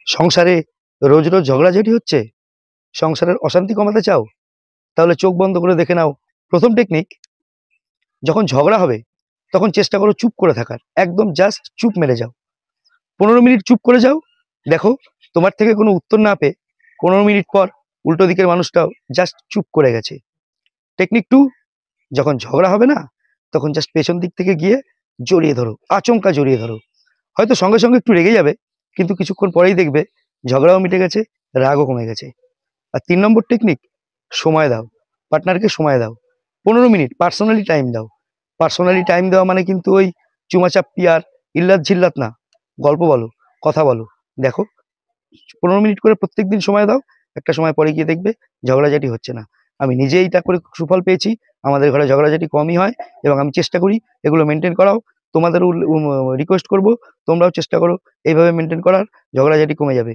সংসারে রোজ রোজ ঝগড়াঝাটি হচ্ছে, সংসারের অশান্তি কমাতে চাও, তাহলে চোখ বন্ধ করে দেখে নাও। প্রথম টেকনিক, যখন ঝগড়া হবে তখন চেষ্টা করো চুপ করে থাকার, একদম জাস্ট চুপ মেরে যাও। 15 মিনিট চুপ করে যাও, দেখো তোমার থেকে কোনো উত্তর না পেয়ে 15 মিনিট পর উল্টো দিকের মানুষটাও জাস্ট চুপ করে গেছে। টেকনিক 2, যখন ঝগড়া হবে না তখন জাস্ট পেছন দিক থেকে গিয়ে জড়িয়ে ধরো, আচমকা জড়িয়ে ধরো। হয়তো সঙ্গে সঙ্গে একটু রেগে যাবে, কিন্তু কিছুক্ষণ পরেই দেখবে ঝগড়াও মিটে গেছে, রাগও কমে গেছে। আর 3 নম্বর টেকনিক, সময় দাও, পার্টনারকে সময় দাও। 15 মিনিট পার্সোনালি টাইম দাও। পার্সোনালি টাইম দেওয়া মানে কিন্তু ওই চুমাচাপ্পি আর ইল্লাত ঝিল্লাত না, গল্প বলো, কথা বলো। দেখো 15 মিনিট করে প্রত্যেকদিন সময় দাও, একটা সময় পরে গিয়ে দেখবে ঝগড়াঝাটি হচ্ছে না। আমি নিজে এটা করে সুফল পেয়েছি, আমাদের ঘরে ঝগড়াঝাটি কমই হয়, এবং আমি চেষ্টা করি এগুলো মেনটেন করাও। তোমাদেরও রিকোয়েস্ট করব, তোমরাও চেষ্টা করো এইভাবে মেনটেন করার, ঝগড়াঝাটি কমে যাবে।